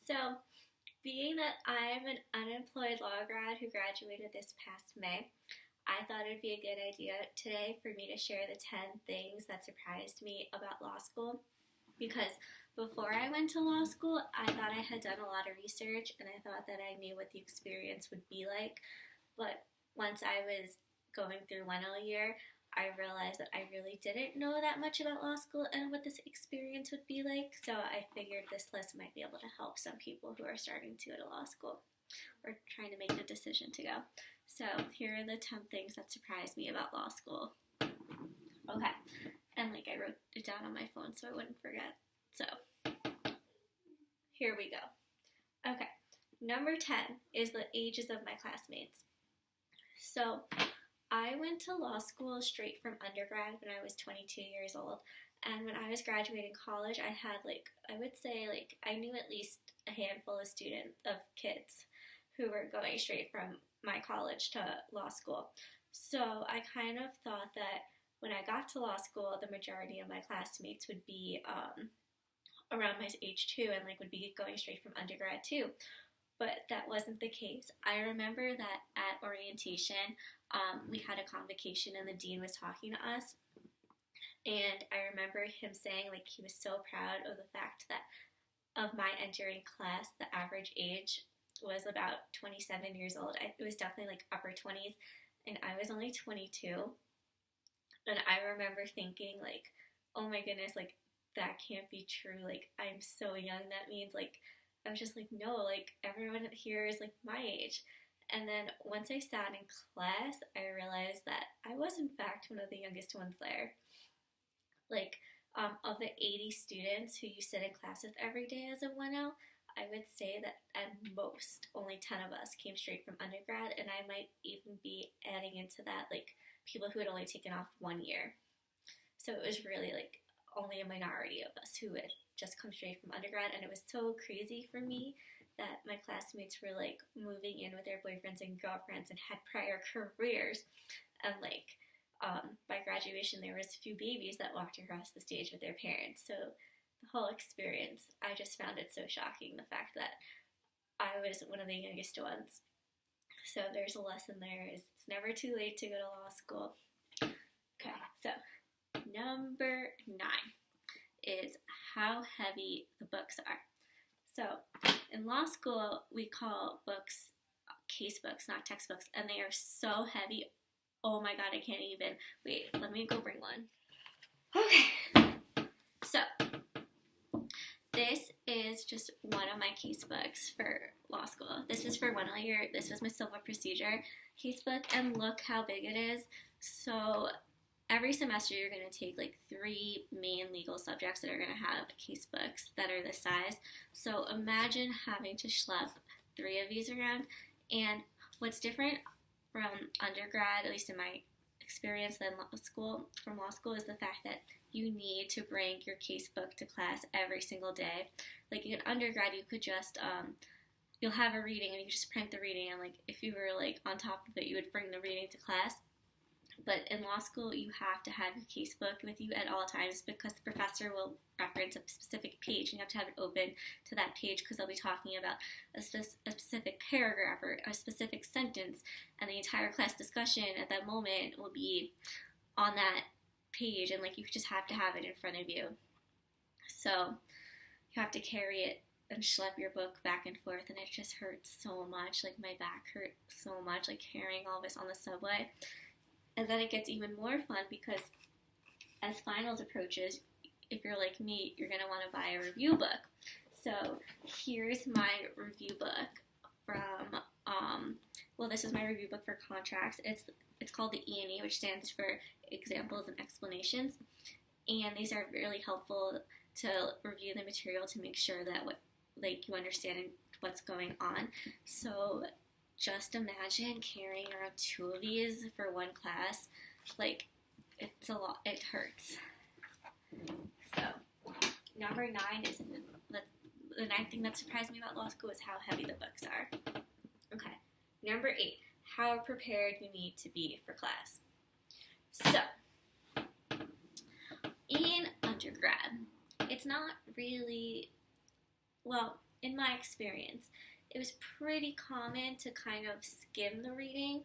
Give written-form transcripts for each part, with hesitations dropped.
So, being that I'm an unemployed law grad who graduated this past May, I thought it would be a good idea today for me to share the 10 things that surprised me about law school. Because before I went to law school, I thought I had done a lot of research and I thought that I knew what the experience would be like. But once I was going through 1L year, I realized that I really didn't know that much about law school and what this experience would be like. So I figured this list might be able to help some people who are starting to go to law school or trying to make the decision to go. So here are the 10 things that surprised me about law school. Okay, and I wrote it down on my phone so I wouldn't forget. So here we go. Okay, number 10 is the ages of my classmates. So I went to law school straight from undergrad when I was 22 years old. And when I was graduating college, I had I would say I knew at least a handful of kids who were going straight from my college to law school. So I kind of thought that when I got to law school, the majority of my classmates would be around my age too, and would be going straight from undergrad too. But that wasn't the case. I remember that at orientation, we had a convocation and the dean was talking to us. And I remember him saying he was so proud of the fact that of my entering class, the average age was about 27 years old. It was definitely upper 20s, and I was only 22. And I remember thinking oh my goodness, that can't be true. I'm so young. That means I was just no, everyone here is my age. And then once I sat in class, I realized that I was in fact one of the youngest ones there. Of the 80 students who you sit in class with every day as a 1L, I would say that at most only 10 of us came straight from undergrad, and I might even be adding into that people who had only taken off 1 year. So it was really only a minority of us who had just come straight from undergrad, and it was so crazy for me that my classmates were moving in with their boyfriends and girlfriends and had prior careers, and by graduation there was a few babies that walked across the stage with their parents. So the whole experience, I just found it so shocking, the fact that I was one of the youngest ones. So there's a lesson there, is it's never too late to go to law school. Okay, so number 9 is how heavy the books are. So in law school, we call books case books, not textbooks, and they are so heavy. Oh my god, I can't even. Wait, let me go bring one. Okay, so this is just one of my case books for law school. This is for 1L year. This was my civil procedure case book, and look how big it is. So every semester you're going to take 3 main legal subjects that are going to have case books that are this size. So imagine having to schlep 3 of these around. And what's different from undergrad, at least in my experience, than from law school, is the fact that you need to bring your case book to class every single day. In undergrad, you could just you'll have a reading and you just print the reading, and if you were on top of it, you would bring the reading to class. But in law school, you have to have your case book with you at all times, because the professor will reference a specific page, and you have to have it open to that page because they'll be talking about a specific paragraph or a specific sentence, and the entire class discussion at that moment will be on that page, and you just have to have it in front of you. So you have to carry it and schlep your book back and forth, and it just hurts so much. My back hurt so much, carrying all this on the subway. And then it gets even more fun because as finals approaches, if you're like me, you're going to want to buy a review book. So here's my review book from, this is my review book for contracts. It's called the E&E, which stands for Examples and Explanations. And these are really helpful to review the material to make sure that you understand what's going on. So just imagine carrying around 2 of these for one class. It's a lot. It hurts. So, number 9 is the 9th thing that surprised me about law school is how heavy the books are. Okay. Number 8, how prepared you need to be for class. So, in undergrad, it's not really, in my experience, it was pretty common to kind of skim the reading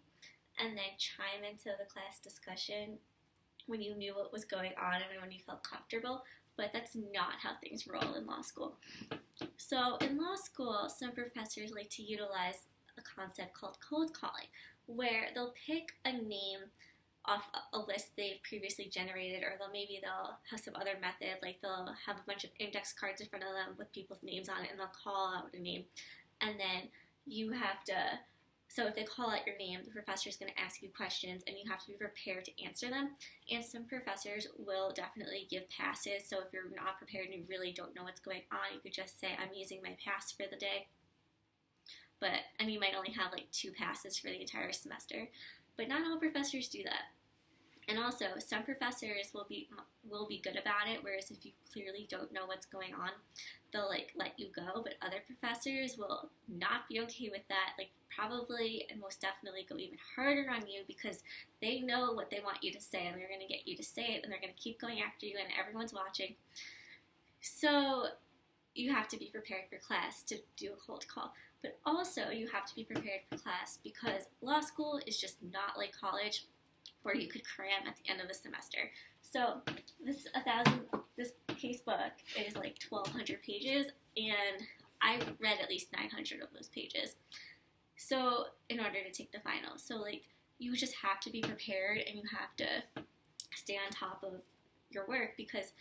and then chime into the class discussion when you knew what was going on and when you felt comfortable, but that's not how things roll in law school. So in law school, some professors like to utilize a concept called cold calling, where they'll pick a name off a list they've previously generated, or maybe they'll have some other method, like they'll have a bunch of index cards in front of them with people's names on it, and they'll call out a name, and then you have to, so if they call out your name, the professor is going to ask you questions, and you have to be prepared to answer them, and some professors will definitely give passes, so if you're not prepared and you really don't know what's going on, you could just say, I'm using my pass for the day, and you might only have like 2 passes for the entire semester. But not all professors do that. And also, some professors will be good about it, whereas if you clearly don't know what's going on, they'll like let you go. But other professors will not be okay with that, like probably and most definitely go even harder on you because they know what they want you to say and they're going to get you to say it and they're going to keep going after you and everyone's watching. So you have to be prepared for class to do a cold call. But also, you have to be prepared for class because law school is just not like college where you could cram at the end of the semester. So this case book is like 1,200 pages, and I read at least 900 of those pages. So in order to take the final. So like you just have to be prepared and you have to stay on top of your work because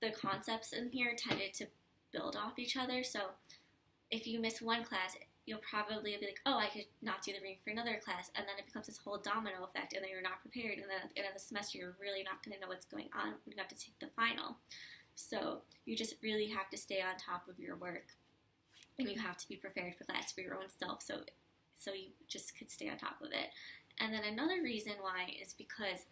the concepts in here tended to build off each other. So if you miss one class, you'll probably be like, oh, I could not do the reading for another class, and then it becomes this whole domino effect, and then you're not prepared, and then at the end of the semester, you're really not going to know what's going on when you have to take the final. So you just really have to stay on top of your work, and you have to be prepared for class for your own self, so you just could stay on top of it. And then another reason why is because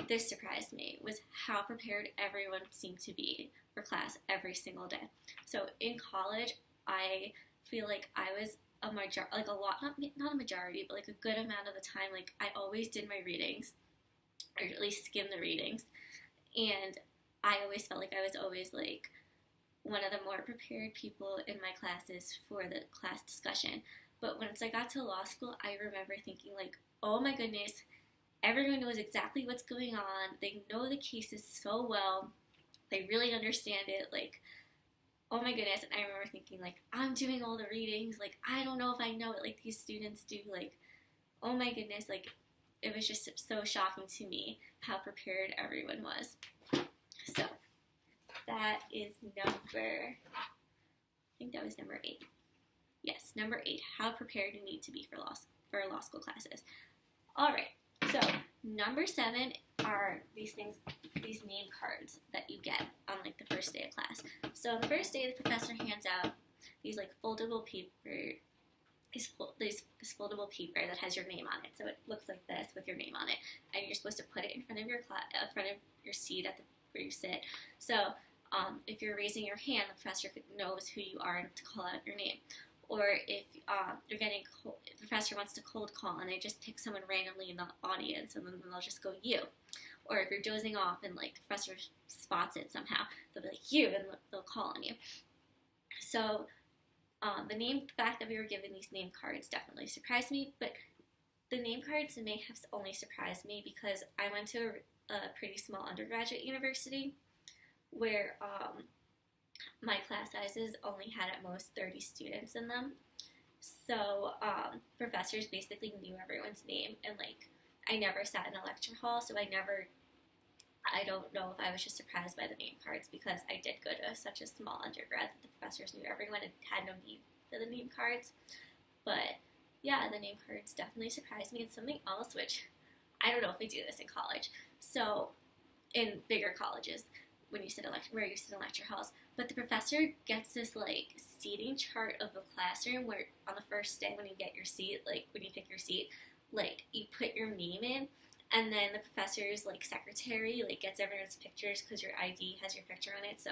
this surprised me, was how prepared everyone seemed to be for class every single day. So in college, I feel like I was not a majority, but like a good amount of the time, like I always did my readings, or at least skimmed the readings, and I always felt like I was always like one of the more prepared people in my classes for the class discussion. But once I got to law school, I remember thinking like, oh my goodness, everyone knows exactly what's going on, they know the cases so well, they really understand it, like, oh my goodness. And I remember thinking, like, I'm doing all the readings, like, I don't know if I know it like these students do, like, oh my goodness, like, it was just so shocking to me how prepared everyone was. So, that is number 8. Yes, number 8, how prepared you need to be for law school classes. Alright, so, number 7 are these name cards that you get on like the first day of class. So on the first day, the professor hands out these like foldable paper, this foldable paper that has your name on it. So it looks like this with your name on it, and you're supposed to put it in front of your seat where you sit. So if you're raising your hand, the professor knows who you are and to call out your name. Or if the professor wants to cold call and they just pick someone randomly in the audience and then they'll just go you. Or if you're dozing off and like the professor spots it somehow, they'll be like you and they'll call on you. So the fact that we were given these name cards definitely surprised me, but the name cards may have only surprised me because I went to a pretty small undergraduate university where my class sizes only had at most 30 students in them. So professors basically knew everyone's name, and like I never sat in a lecture hall, so I don't know if I was just surprised by the name cards because I did go to such a small undergrad that the professors knew everyone and had no need for the name cards. But yeah, the name cards definitely surprised me. And something else, which I don't know if we do this in college, so in bigger colleges, where you sit in lecture halls, but the professor gets this like seating chart of the classroom where on the first day when you get your seat, like when you pick your seat, like you put your name in, and then the professor's like secretary like gets everyone's pictures because your ID has your picture on it, so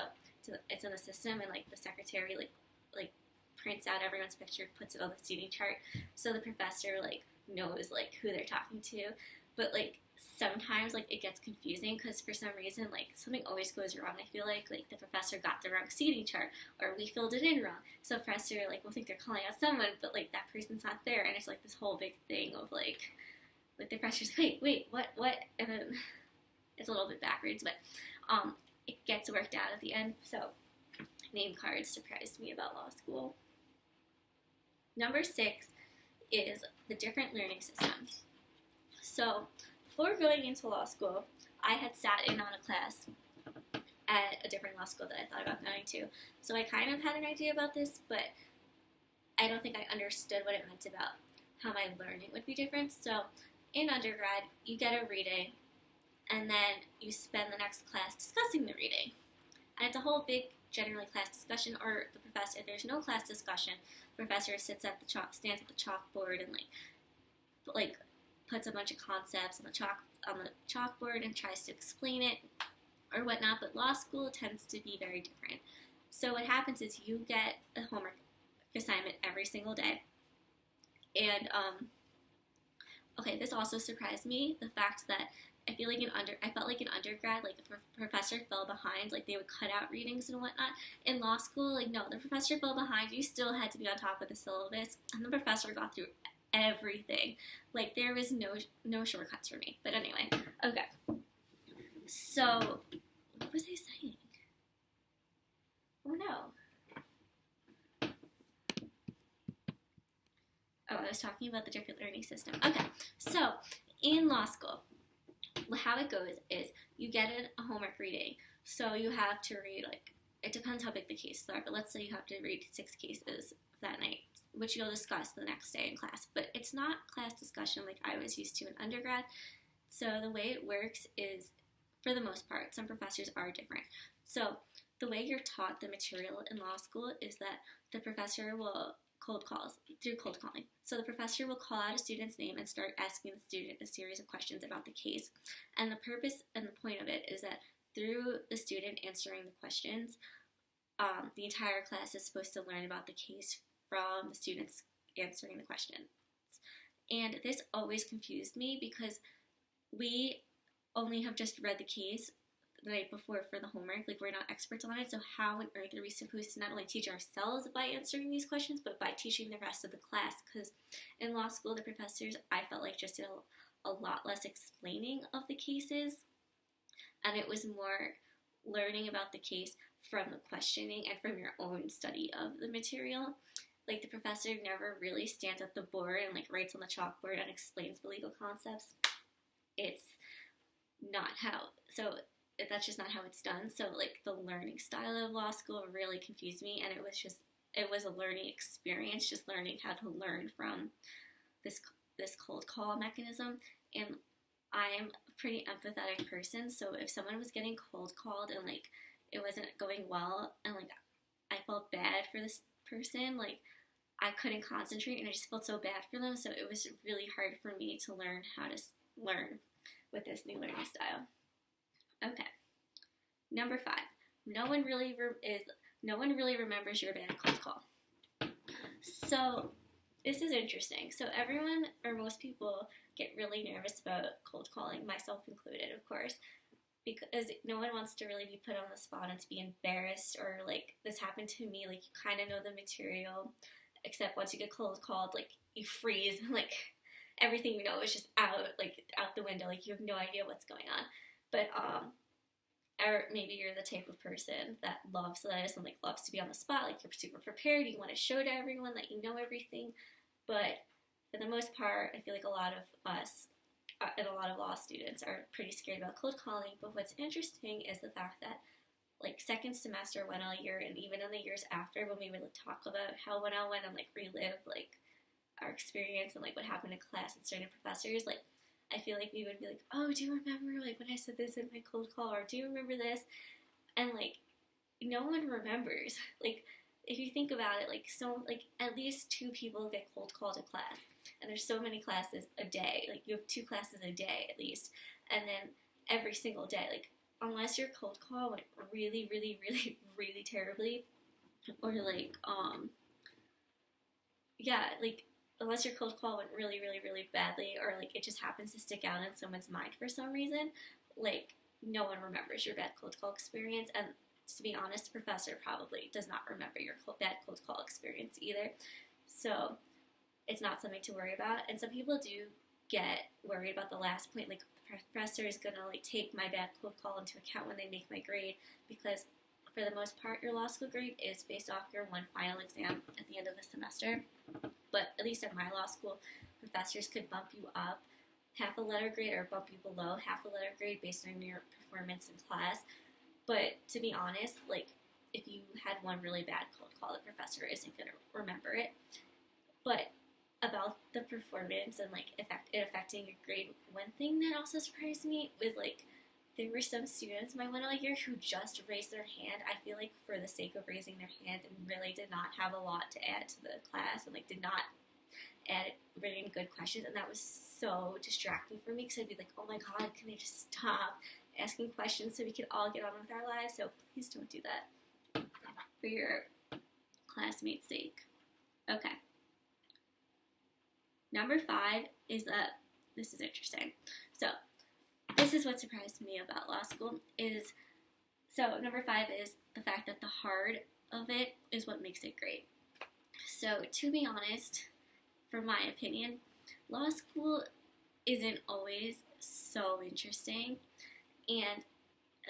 it's in the system, and like the secretary like prints out everyone's picture, puts it on the seating chart, so the professor like knows like who they're talking to. But like sometimes like it gets confusing because for some reason like something always goes wrong. I feel like the professor got the wrong seating chart or we filled it in wrong. So the professor like will think they're calling out someone, but like that person's not there, and it's like this whole big thing of like the professor's wait, what, and then it's a little bit backwards, but it gets worked out at the end. So name cards surprised me about law school. Number 6 is the different learning systems. So before going into law school, I had sat in on a class at a different law school that I thought about going to. So I kind of had an idea about this, but I don't think I understood what it meant about how my learning would be different. So in undergrad, you get a reading, and then you spend the next class discussing the reading. And it's a whole big, generally class discussion, or the professor, if there's no class discussion, the professor stands at the chalkboard and like puts a bunch of concepts on the chalkboard and tries to explain it or whatnot. But law school tends to be very different. So what happens is you get a homework assignment every single day. And okay, this also surprised me, the fact that I felt like in undergrad, like if a professor fell behind, like they would cut out readings and whatnot. In law school, like no, the professor fell behind, you still had to be on top of the syllabus, and the professor got through everything. Like there was no shortcuts for me. But anyway, okay. So what was I saying? Oh no. Oh, I was talking about the different learning system. Okay, so in law school, how it goes is you get a homework reading. So you have to read, like, it depends how big the cases are, but let's say you have to read 6 cases that night, which you'll discuss the next day in class. But it's not class discussion like I was used to in undergrad. So the way it works is, for the most part, some professors are different. So the way you're taught the material in law school is that the professor will cold calling. So the professor will call out a student's name and start asking the student a series of questions about the case. And the purpose and the point of it is that through the student answering the questions, the entire class is supposed to learn about the case from the students answering the questions. And this always confused me because we only have just read the case the night before for the homework. Like, we're not experts on it, so how on earth are we supposed to not only teach ourselves by answering these questions, but by teaching the rest of the class? Because in law school, the professors, I felt like, just did a lot less explaining of the cases, and it was more learning about the case from the questioning and from your own study of the material. Like, the professor never really stands at the board and like writes on the chalkboard and explains the legal concepts. It's not how, so that's just not how it's done. So like the learning style of law school really confused me, and it was a learning experience, just learning how to learn from this cold call mechanism. And I'm a pretty empathetic person, so if someone was getting cold called and like it wasn't going well and like I felt bad for this person, like I couldn't concentrate and I just felt so bad for them. So it was really hard for me to learn how to learn with this new learning style. Okay, number 5. No one really remembers your bad cold call. So this is interesting. So everyone, or most people, get really nervous about cold calling, myself included, of course, because no one wants to really be put on the spot and to be embarrassed, or like this happened to me. Like, you kind of know the material, except once you get cold called, like you freeze, and like everything you know is just out the window. Like, you have no idea what's going on. But or maybe you're the type of person that loves this and like loves to be on the spot. Like, you're super prepared. You want to show to everyone that you know everything. But for the most part, I feel like a lot of us and a lot of law students are pretty scared about cold calling. But what's interesting is the fact that like second semester went all year, and even in the years after, when we would talk about how it went and like relive like our experience and like what happened in class with certain professors, like I feel like we would be like, oh, do you remember like when I said this in my cold call, or do you remember this? And like no one remembers. Like, if you think about it, like at least 2 people get cold called in class, and there's so many classes a day. Like, you have 2 classes a day at least, and then every single day, like unless your cold call went really, really, really, really terribly, or like unless your cold call went really, really, really badly, or like it just happens to stick out in someone's mind for some reason, like no one remembers your bad cold call experience. And to be honest, the professor probably does not remember your bad cold call experience either. So it's not something to worry about. And some people do get worried about the last point, like the professor is gonna like take my bad cold call into account when they make my grade, because for the most part, your law school grade is based off your one final exam at the end of the semester. But at least at my law school, professors could bump you up half a letter grade or bump you below half a letter grade based on your performance in class. But to be honest, like if you had one really bad cold call, the professor isn't going to remember it. But about the performance and like it affecting your grade, one thing that also surprised me was like there were some students my 1L year who just raised their hand, I feel like for the sake of raising their hand, and really did not have a lot to add to the class, and like did not add really good questions, and that was so distracting for me because I'd be like, oh my god, can they just stop asking questions so we can all get on with our lives? So please don't do that for your classmates' sake. Okay. Number 5 is this is interesting. So this is what surprised me about law school is, so number 5 is the fact that the hard of it is what makes it great. So to be honest, for my opinion, law school isn't always so interesting, and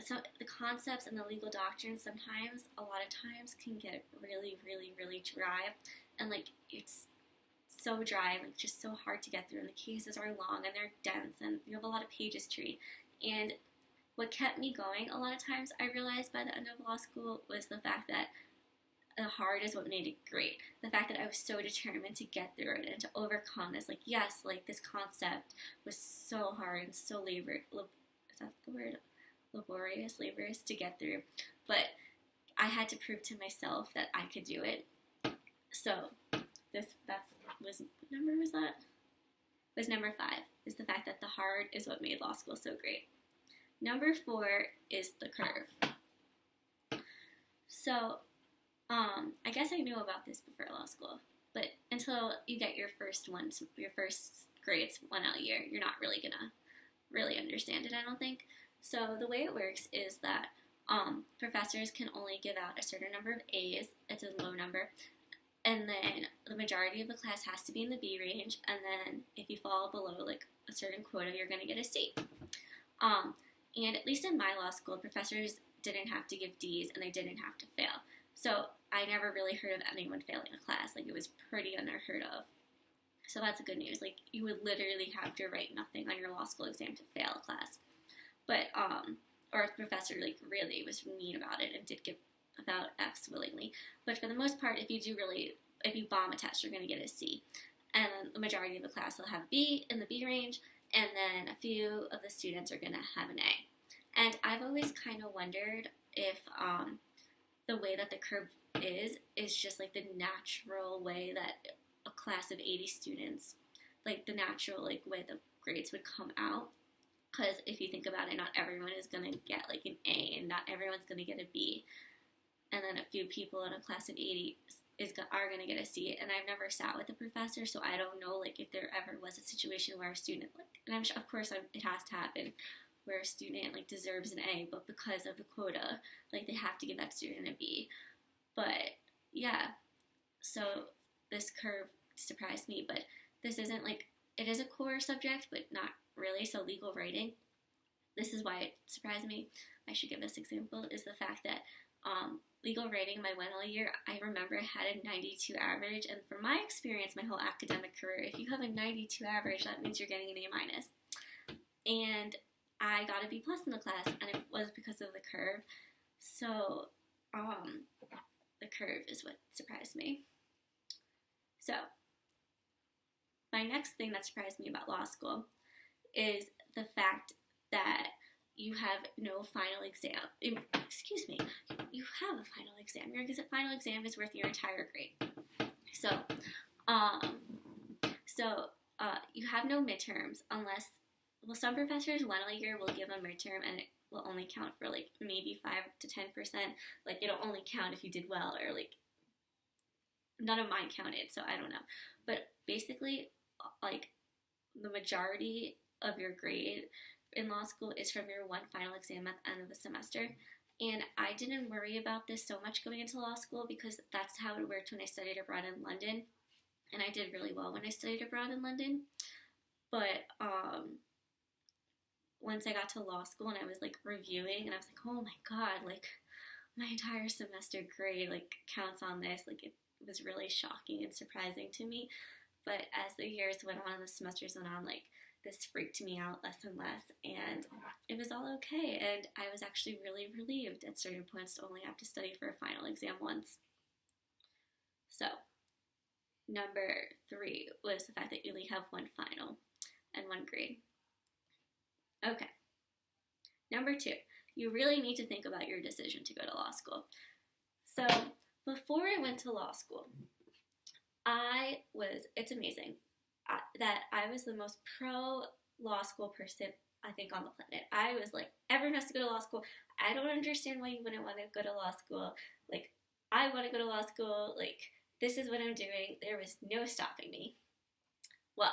so the concepts and the legal doctrines sometimes, a lot of times, can get really, really, really dry, and like it's so dry, like just so hard to get through, and the cases are long and they're dense and you have a lot of pages to read. And what kept me going a lot of times, I realized by the end of law school, was the fact that the hard is what made it great. The fact that I was so determined to get through it and to overcome this, like yes, like this concept was so hard and so laborious to get through, but I had to prove to myself that I could do it. So what number was that? It was number 5, is the fact that the hard is what made law school so great. Number 4 is the curve. So, I guess I knew about this before law school, but until you get your first grades 1L year, you're not really gonna really understand it, I don't think. So the way it works is that professors can only give out a certain number of A's. It's a low number. And then the majority of the class has to be in the B range, and then if you fall below like a certain quota, you're going to get a C. And at least in my law school, professors didn't have to give D's and they didn't have to fail. So I never really heard of anyone failing a class. Like it was pretty unheard of. So that's good news. Like you would literally have to write nothing on your law school exam to fail a class. But or if the professor like really was mean about it and did give about F's willingly. But for the most part, if you bomb a test, you're going to get a C. And then the majority of the class will have B in the B range, and then a few of the students are going to have an A. And I've always kind of wondered if the way that the curve is just like the natural way that a class of 80 students, like the natural like way the grades would come out. Because if you think about it, not everyone is going to get like an A, and not everyone's going to get a B. And then a few people in a class of 80 are going to get a C. And I've never sat with a professor, so I don't know like if there ever was a situation where a student, like, and I'm sure, of course, it has to happen, where a student like deserves an A, but because of the quota, like they have to give that student a B. But yeah, so this curve surprised me, but this isn't like, it is a core subject, but not really. So legal writing, this is why it surprised me. I should give this example, is the fact that legal writing, my 1L year, I remember I had a 92 average, and from my experience, my whole academic career, if you have a 92 average, that means you're getting an A minus. And I got a B plus in the class, and it was because of the curve. So, the curve is what surprised me. So, my next thing that surprised me about law school is the fact that you have no final exam. Excuse me. You have a final exam. Your final exam is worth your entire grade. So, you have no midterms unless, well, some professors 1L year will give a midterm and it will only count for like maybe 5 to 10%. Like it'll only count if you did well, or like none of mine counted, so I don't know. But basically, like, the majority of your grade in law school is from your one final exam at the end of the semester. And I didn't worry about this so much going into law school because that's how it worked when I studied abroad in London. And I did really well when I studied abroad in London. But once I got to law school and I was like reviewing, and I was like, oh my god, like my entire semester grade like counts on this. Like it was really shocking and surprising to me. But as the years went on and the semesters went on, like this freaked me out less and less, and it was all okay. And I was actually really relieved at certain points to only have to study for a final exam once. So, number 3 was the fact that you only have one final and one grade. Okay. Number 2, you really need to think about your decision to go to law school. So, before I went to law school, it's amazing that I was the most pro law school person, I think, on the planet. I was like, everyone has to go to law school. I don't understand why you wouldn't want to go to law school. Like, I want to go to law school. Like, this is what I'm doing. There was no stopping me. Well,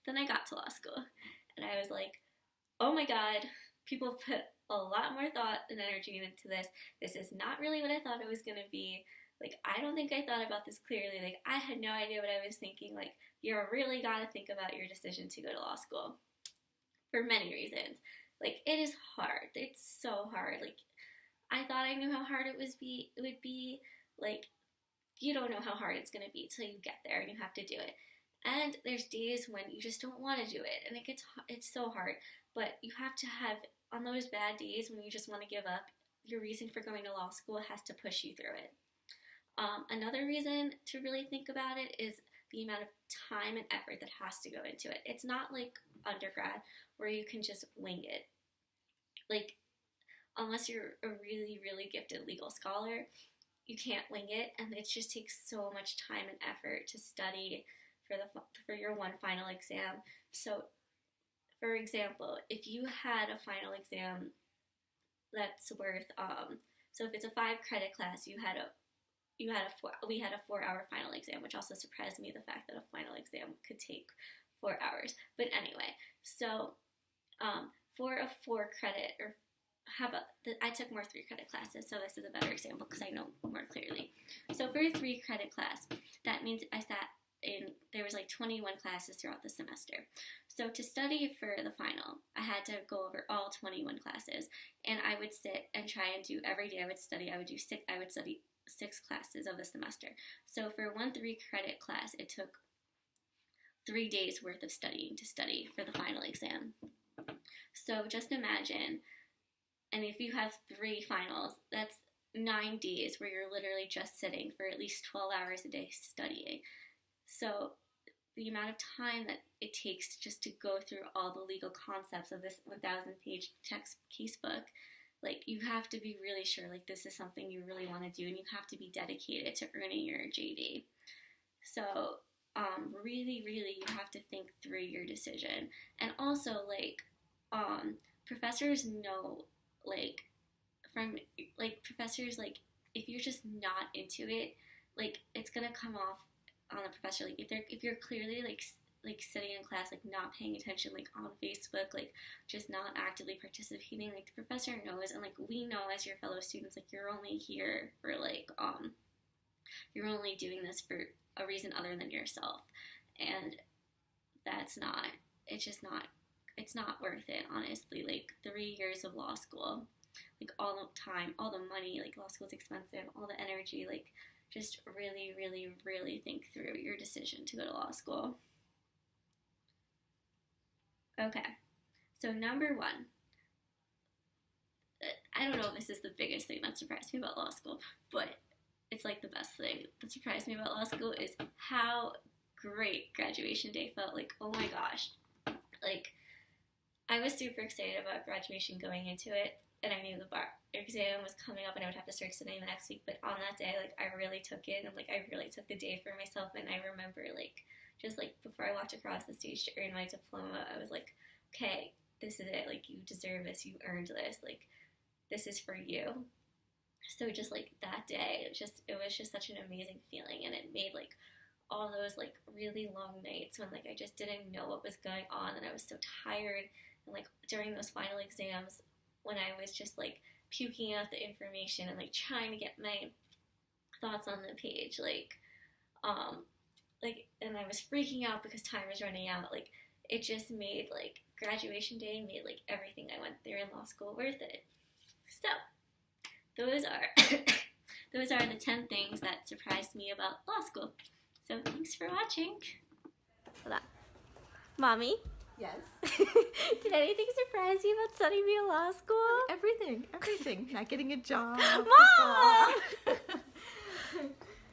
then I got to law school, and I was like, oh my god, people put a lot more thought and energy into this. This is not really what I thought it was going to be. Like, I don't think I thought about this clearly. Like, I had no idea what I was thinking. Like, you really got to think about your decision to go to law school for many reasons. Like, it is hard. It's so hard. Like, I thought I knew how hard it would be. Like, you don't know how hard it's going to be till you get there and you have to do it. And there's days when you just don't want to do it, and it's so hard. But you have to have, on those bad days when you just want to give up, your reason for going to law school has to push you through it. Another reason to really think about it is the amount of time and effort that has to go into it. It's not like undergrad where you can just wing it. Like, unless you're a really, really gifted legal scholar, you can't wing it, and it just takes so much time and effort to study for your one final exam. So, for example, if you had a final exam that's worth, so if it's a 5-credit class, we had a 4-hour final exam, which also surprised me, the fact that a final exam could take 4 hours. But anyway, so for a 4-credit, or how about, I took more 3-credit classes, so this is a better example because I know more clearly. So for a 3-credit class, that means there was like 21 classes throughout the semester. So to study for the final, I had to go over all 21 classes, and I would sit and try and do every day. I would study 6 classes of the semester. So for one 3-credit class, it took 3 days worth of studying to study for the final exam. So just imagine, and if you have 3 finals, that's 9 days where you're literally just sitting for at least 12 hours a day studying. So the amount of time that it takes just to go through all the legal concepts of this 1,000-page text casebook, like, you have to be really sure, like, this is something you really want to do, and you have to be dedicated to earning your JD. So, really, really, you have to think through your decision. And also, like, professors know, like, professors, like, if you're just not into it, like, it's gonna come off on the professor. Like, if you're clearly, like sitting in class, like, not paying attention, like, on Facebook, like, just not actively participating, like, the professor knows, and, like, we know as your fellow students, like, you're only here for, like, you're only doing this for a reason other than yourself, and it's not worth it, honestly. Like, 3 years of law school, like, all the time, all the money, like, law school's expensive, all the energy, like, just really, really, really think through your decision to go to law school. Okay, so number 1, I don't know if this is the biggest thing that surprised me about law school, but it's like the best thing that surprised me about law school is how great graduation day felt. Like, oh my gosh, like, I was super excited about graduation going into it, and I knew the bar exam was coming up and I would have to start studying the next week, but on that day, like, I really took it, and, like, I really took the day for myself. And I remember, like, just, like, before I walked across the stage to earn my diploma, I was like, okay, this is it, like, you deserve this, you earned this, like, this is for you. So just like that day, it was just such an amazing feeling, and it made like all those like really long nights when like I just didn't know what was going on and I was so tired, and like during those final exams when I was just like puking out the information and like trying to get my thoughts on the page, and I was freaking out because time was running out. Like it just made like graduation day made like everything I went through in law school worth it. So those are those are the 10 things that surprised me about law school. So thanks for watching. Hold on. Mommy? Yes. Did anything surprise you about studying me in law school? Everything. Not getting a job. Mom!